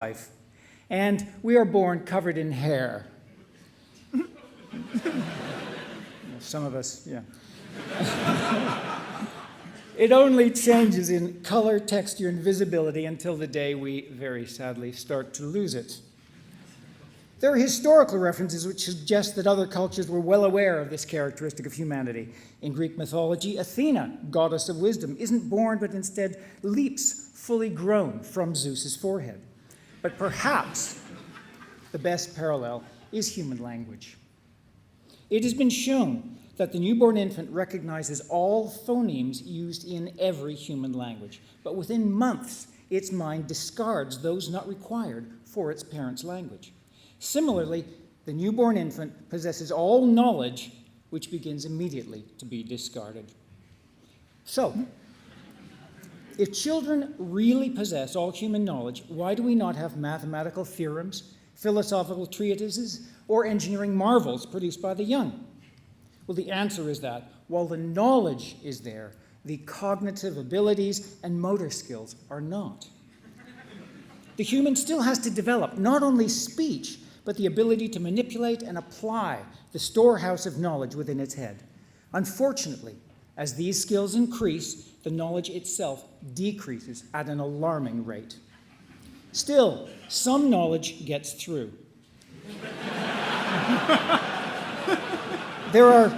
life, and we are born covered in hair. Some of us, yeah. It only changes in color, texture, and visibility until the day we, very sadly, start to lose it. There are historical references which suggest that other cultures were well aware of this characteristic of humanity. In Greek mythology, Athena, goddess of wisdom, isn't born but instead leaps fully grown from Zeus's forehead. But perhaps the best parallel is human language. It has been shown that the newborn infant recognizes all phonemes used in every human language, but within months, its mind discards those not required for its parent's language. Similarly, the newborn infant possesses all knowledge which begins immediately to be discarded. So, if children really possess all human knowledge, why do we not have mathematical theorems, philosophical treatises, or engineering marvels produced by the young? Well, the answer is that while the knowledge is there, the cognitive abilities and motor skills are not. The human still has to develop not only speech, but the ability to manipulate and apply the storehouse of knowledge within its head. Unfortunately, as these skills increase, the knowledge itself decreases at an alarming rate. Still, some knowledge gets through. There are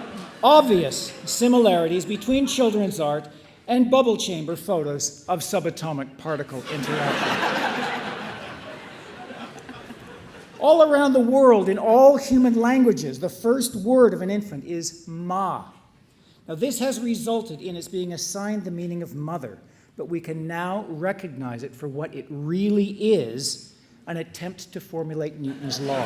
obvious similarities between children's art and bubble chamber photos of subatomic particle interaction. All around the world, in all human languages, the first word of an infant is ma. Now, this has resulted in its being assigned the meaning of mother, but we can now recognize it for what it really is, an attempt to formulate Newton's law.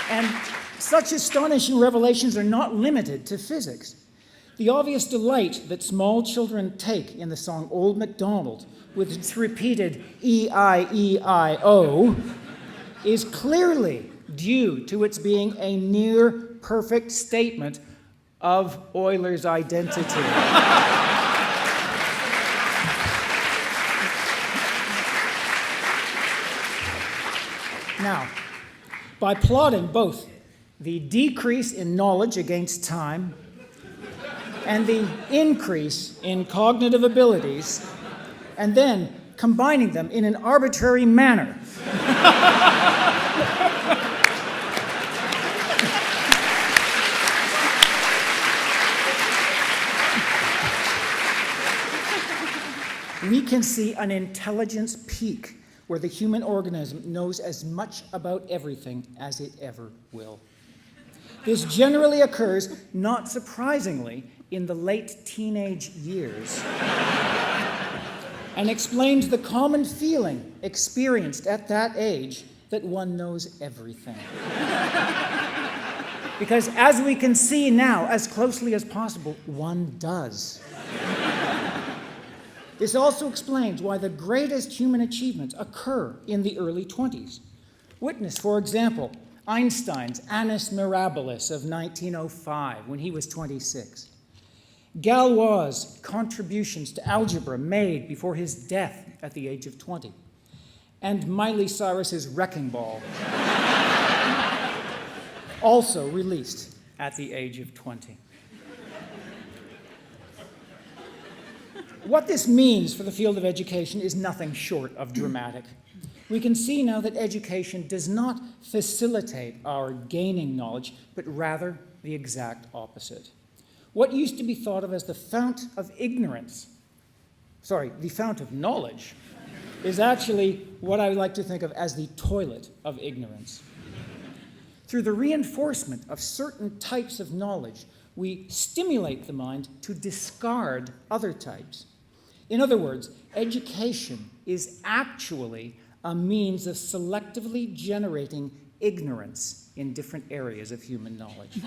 And such astonishing revelations are not limited to physics. The obvious delight that small children take in the song Old MacDonald, with its repeated E-I-E-I-O, is clearly due to its being a near-perfect statement of Euler's identity. Now, by plotting both the decrease in knowledge against time and the increase in cognitive abilities, and then combining them in an arbitrary manner, we can see an intelligence peak where the human organism knows as much about everything as it ever will. This generally occurs, not surprisingly, in the late teenage years, and explains the common feeling experienced at that age that one knows everything. Because as we can see now, as closely as possible, one does. This also explains why the greatest human achievements occur in the early 20s. Witness, for example, Einstein's Annus Mirabilis of 1905, when he was 26. Galois' contributions to algebra made before his death at the age of 20. And Miley Cyrus's Wrecking Ball, also released at the age of 20. What this means for the field of education is nothing short of dramatic. We can see now that education does not facilitate our gaining knowledge, but rather the exact opposite. What used to be thought of as the fount of knowledge, is actually what I would like to think of as the toilet of ignorance. Through the reinforcement of certain types of knowledge, we stimulate the mind to discard other types. In other words, education is actually a means of selectively generating ignorance in different areas of human knowledge.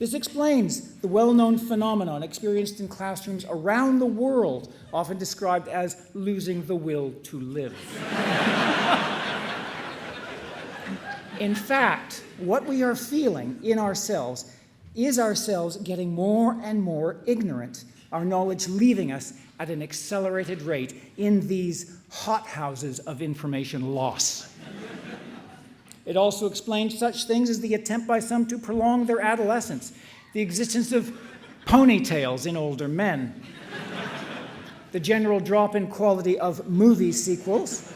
This explains the well-known phenomenon experienced in classrooms around the world, often described as losing the will to live. In fact, what we are feeling in ourselves is ourselves getting more and more ignorant, our knowledge leaving us at an accelerated rate in these hothouses of information loss. It also explains such things as the attempt by some to prolong their adolescence, the existence of ponytails in older men, the general drop in quality of movie sequels,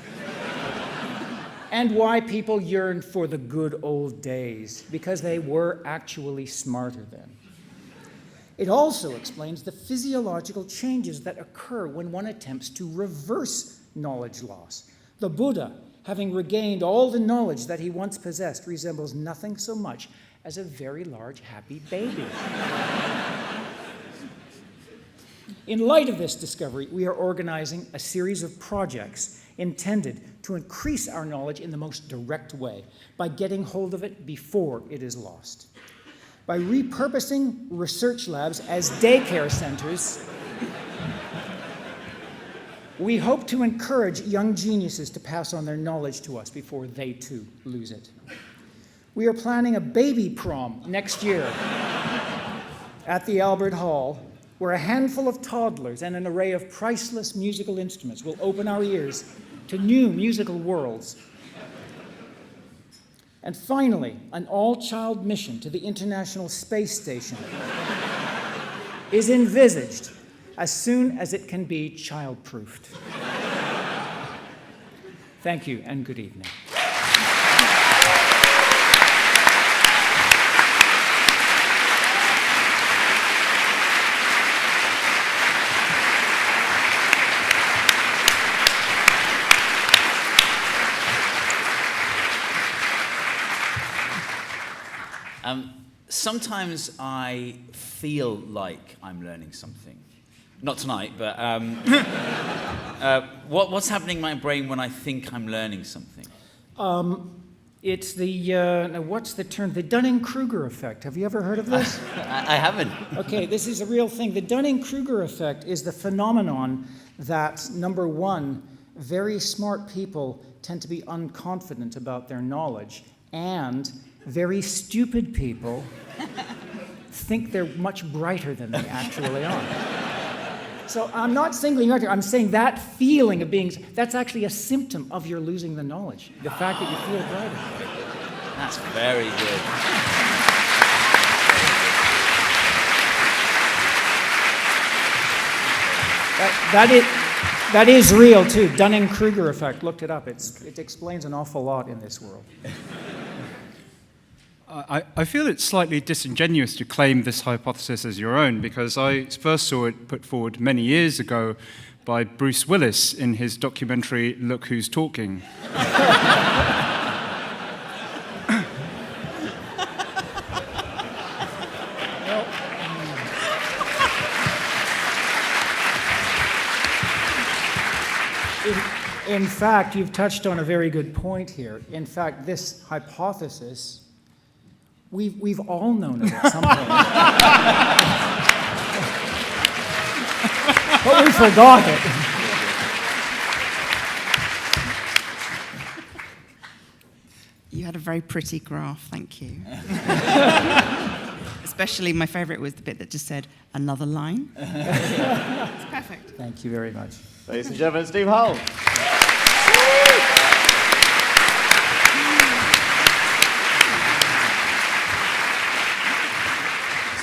and why people yearn for the good old days, because they were actually smarter then. It also explains the physiological changes that occur when one attempts to reverse knowledge loss. The Buddha, having regained all the knowledge that he once possessed, resembles nothing so much as a very large, happy baby. In light of this discovery, we are organizing a series of projects intended to increase our knowledge in the most direct way by getting hold of it before it is lost. By repurposing research labs as daycare centers, we hope to encourage young geniuses to pass on their knowledge to us before they too lose it. We are planning a baby prom next year at the Albert Hall, where a handful of toddlers and an array of priceless musical instruments will open our ears to new musical worlds. And finally, an all-child mission to the International Space Station is envisaged as soon as it can be child-proofed. Thank you and good evening. Sometimes I feel like I'm learning something. Not tonight, but what's happening in my brain when I think I'm learning something? It's the, what's the term? The Dunning-Kruger effect. Have you ever heard of this? I haven't. Okay, this is a real thing. The Dunning-Kruger effect is the phenomenon that, number one, very smart people tend to be unconfident about their knowledge, and very stupid people think they're much brighter than they actually are. So I'm not singling out here. I'm saying that feeling of being, that's actually a symptom of your losing the knowledge. The fact that you feel brighter. That's very good. That is real too. Dunning-Kruger effect. Looked it up. It explains an awful lot in this world. I feel it's slightly disingenuous to claim this hypothesis as your own, because I first saw it put forward many years ago by Bruce Willis in his documentary Look Who's Talking. In fact, you've touched on a very good point here. In fact, this hypothesis, we've all known it at some point. But we forgot it. You had a very pretty graph, thank you. Especially my favourite was the bit that just said, another line. It's perfect. Thank you very much. Ladies and gentlemen, Steve Hull.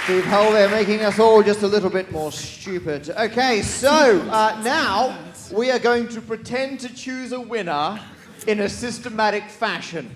Steve Hull there, making us all just a little bit more stupid. Okay, so now we are going to pretend to choose a winner in a systematic fashion.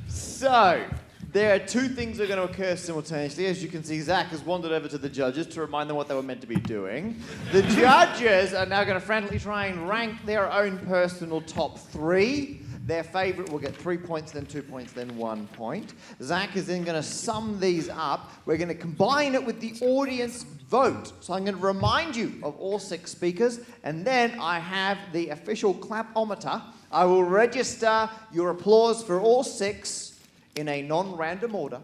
So, there are two things that are going to occur simultaneously. As you can see, Zach has wandered over to the judges to remind them what they were meant to be doing. The judges are now going to frantically try and rank their own personal top three. Their favourite will get 3 points, then 2 points, then 1 point. Zach is then going to sum these up. We're going to combine it with the audience vote. So I'm going to remind you of all 6 speakers, and then I have the official clapometer. I will register your applause for all 6 in a non-random order.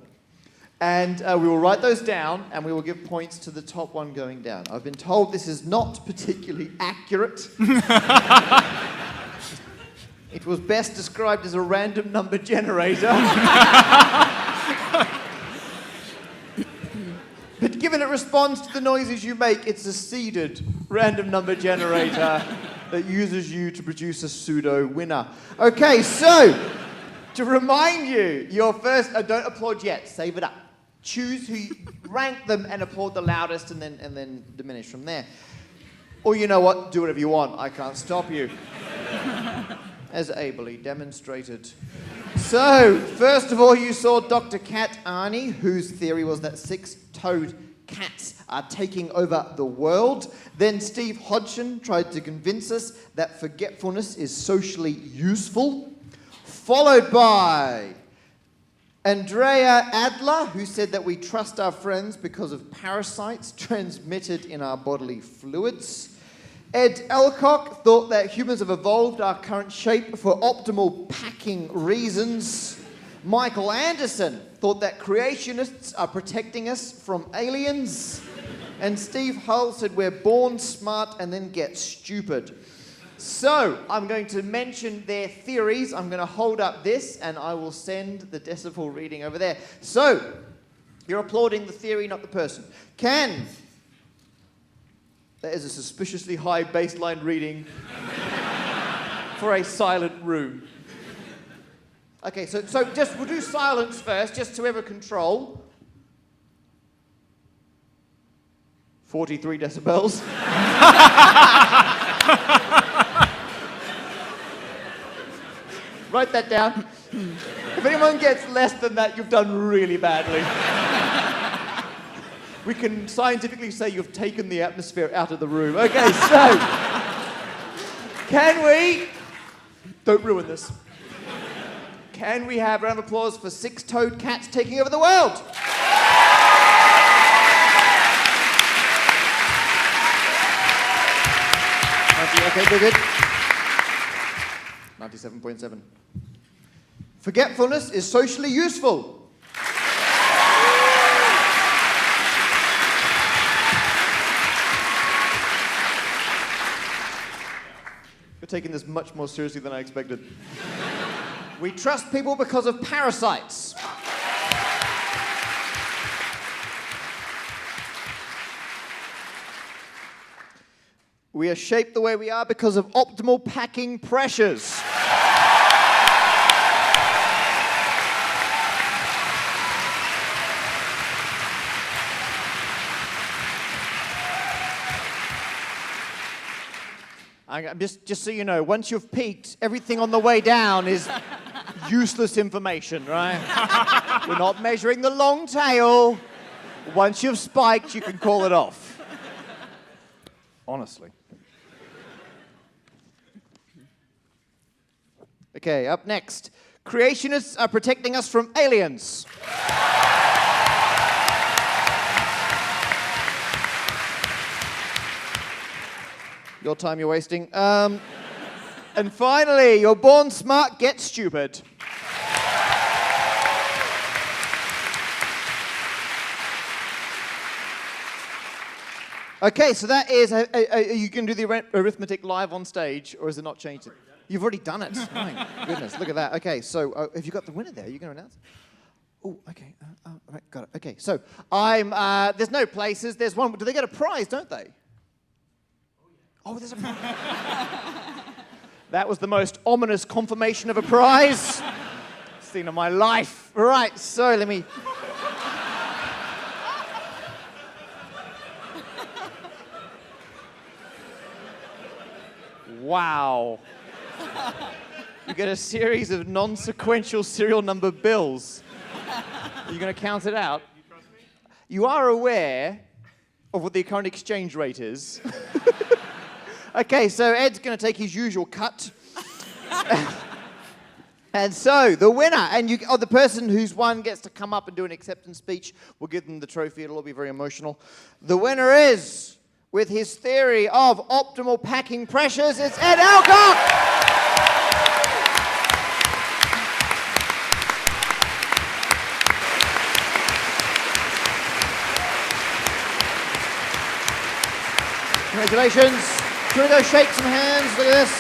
And we will write those down, and we will give points to the top one going down. I've been told this is not particularly accurate. It was best described as a random number generator. given it responds to the noises you make, it's a seeded random number generator that uses you to produce a pseudo winner. Okay, so to remind you, your first, don't applaud yet, save it up. Choose who you, rank them and applaud the loudest and then diminish from there. Or you know what, do whatever you want, I can't stop you. As ably demonstrated. So, first of all, you saw Dr. Kat Arney, whose theory was that six-toed cats are taking over the world. Then Steve Hodgson tried to convince us that forgetfulness is socially useful. Followed by Andrea Adler, who said that we trust our friends because of parasites transmitted in our bodily fluids. Ed Elcock thought that humans have evolved our current shape for optimal packing reasons. Michael Anderson thought that creationists are protecting us from aliens. And Steve Hull said we're born smart and then get stupid. So, I'm going to mention their theories. I'm going to hold up this and I will send the decibel reading over there. So, you're applauding the theory, not the person. That is a suspiciously high baseline reading for a silent room. Okay, so just we'll do silence first, just to have a control. 43 decibels. Write that down. If anyone gets less than that, you've done really badly. We can scientifically say you've taken the atmosphere out of the room. Okay, so can we... Don't ruin this. Can we have a round of applause for six-toed cats taking over the world? Okay, good. 97.7. Forgetfulness is socially useful. You're taking this much more seriously than I expected. We trust people because of parasites. We are shaped the way we are because of optimal packing pressures. Just so you know, once you've peaked, everything on the way down is useless information, right? We're not measuring the long tail. Once you've spiked, you can call it off. Honestly. Okay, up next. Creationists are protecting us from aliens. Your time you're wasting. And finally, you're born smart, get stupid. Okay, so that is, are you going to do the arithmetic live on stage, or is it not changed? You've already done it. My goodness, look at that. Okay, so have you got the winner there? You're going to announce it? Oh, okay. Right, got it. Okay, so there's no places. There's one. Do they get a prize, don't they? Oh, there's a prize. That was the most ominous confirmation of a prize seen in my life. Right, so let me... Wow. You get a series of non-sequential serial number bills. Are you going to count it out? You are aware of what the current exchange rate is. Okay, so Ed's going to take his usual cut. And so, the winner, and the person who's won gets to come up and do an acceptance speech. We'll give them the trophy. It'll all be very emotional. The winner is, with his theory of optimal packing pressures, it's Ed Alcock! Congratulations. Do you want to go shake some hands? Look at this.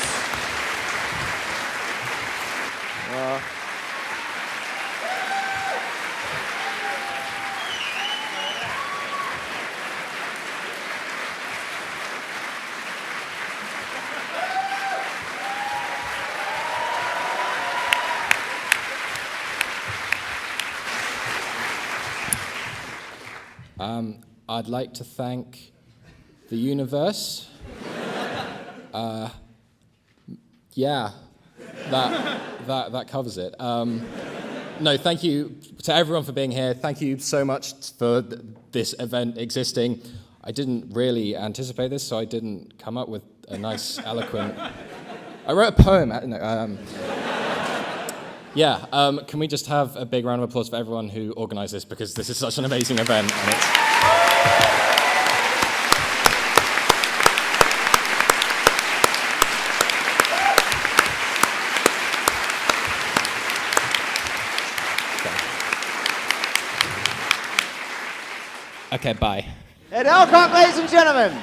I'd like to thank the universe. Yeah, that covers it. No, thank you to everyone for being here. Thank you so much for this event existing. I didn't really anticipate this, so I didn't come up with a nice, eloquent... I wrote a poem. Can we just have a big round of applause for everyone who organised this, because this is such an amazing event. And it's... Okay, bye. Ed Alcock, ladies and gentlemen.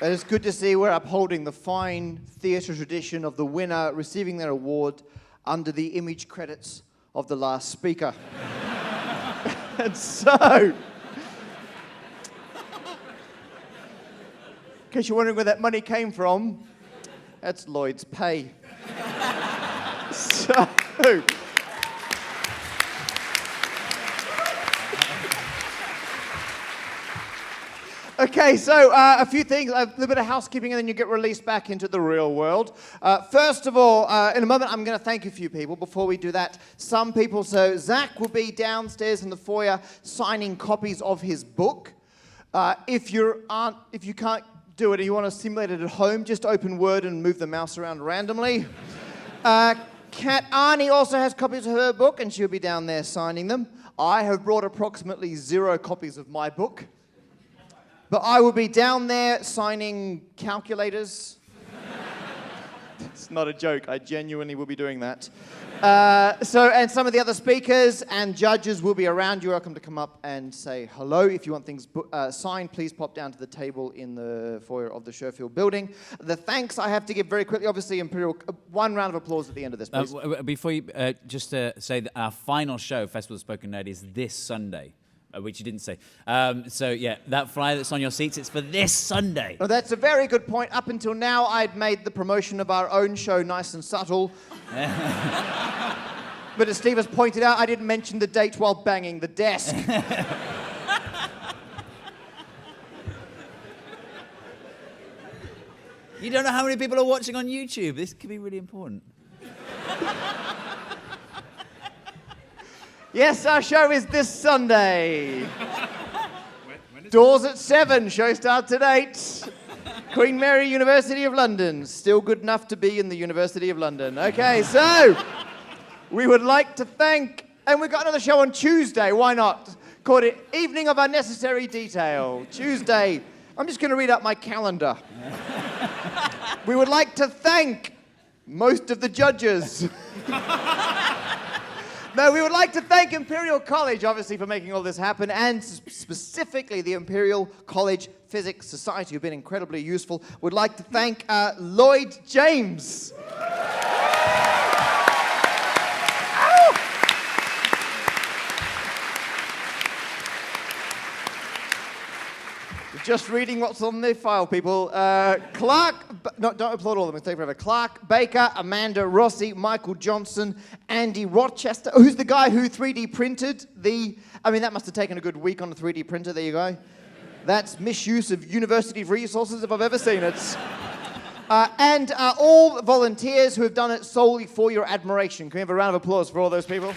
It is good to see we're upholding the fine theatre tradition of the winner receiving their award under the image credits of the last speaker. And so, in case you're wondering where that money came from, that's Lloyd's pay. So, okay, so a few things, a little bit of housekeeping, and then you get released back into the real world. First of all, in a moment, I'm going to thank a few people. Before we do that, some people, so Zach will be downstairs in the foyer signing copies of his book. If you can't do it and you want to simulate it at home, just open Word and move the mouse around randomly. Kat Arnie also has copies of her book, and she'll be down there signing them. I have brought approximately 0 copies of my book. But I will be down there signing calculators. It's not a joke. I genuinely will be doing that. And some of the other speakers and judges will be around. You're welcome to come up and say hello. If you want things signed, please pop down to the table in the foyer of the Sherfield building. The thanks I have to give very quickly. Obviously, Imperial. One round of applause at the end of this, please. Before you, just to say that our final show, Festival of Spoken Nerd, is this Sunday. Which you didn't say. That flyer that's on your seats, it's for this Sunday. Oh, that's a very good point. Up until now, I'd made the promotion of our own show nice and subtle. But as Steve has pointed out, I didn't mention the date while banging the desk. You don't know how many people are watching on YouTube. This could be really important. Yes, our show is this Sunday. Doors at 7, show starts at 8. Queen Mary, University of London. Still good enough to be in the University of London. Okay, so we would like to thank, and we've got another show on Tuesday, why not? Called it Evening of Unnecessary Detail. Tuesday. I'm just going to read out my calendar. We would like to thank most of the judges. No, we would like to thank Imperial College, obviously, for making all this happen, and specifically the Imperial College Physics Society, who've been incredibly useful. Would like to thank Lloyd James. Just reading what's on the file, people. Don't applaud all of them, it's taking forever. Clark Baker, Amanda Rossi, Michael Johnson, Andy Rochester, who's the guy who 3D printed that must have taken a good week on a 3D printer, there you go. That's misuse of university resources if I've ever seen it. And all volunteers who have done it solely for your admiration. Can we have a round of applause for all those people?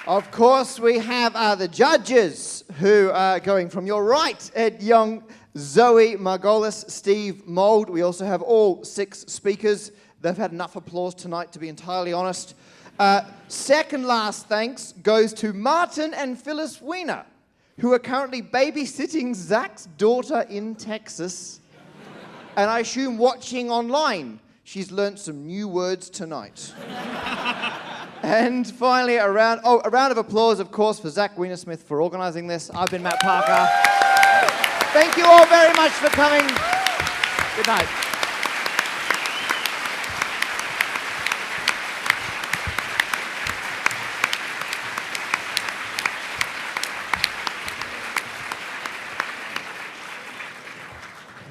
Of course, we have the judges who are going from your right, Ed Young, Zoe Margolis, Steve Mould. We also have all 6 speakers. They've had enough applause tonight, to be entirely honest. Second last thanks goes to Martin and Phyllis Wiener, who are currently babysitting Zach's daughter in Texas, and I assume watching online. She's learnt some new words tonight. And finally, a round of applause, of course, for Zach Wienersmith for organising this. I've been Matt Parker. Thank you all very much for coming. Good night.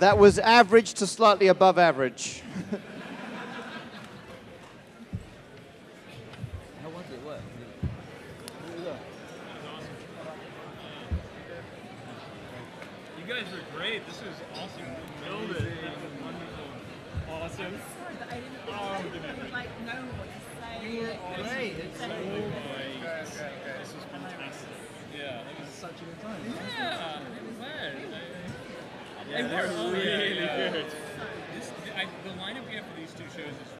That was average to slightly above average. You guys were great. This was awesome. Nailed it. Wonderful. Awesome. You were great. This was fantastic. Yeah, it was such a good time. Yeah, it was fun. They were really good. The lineup we have for these two shows is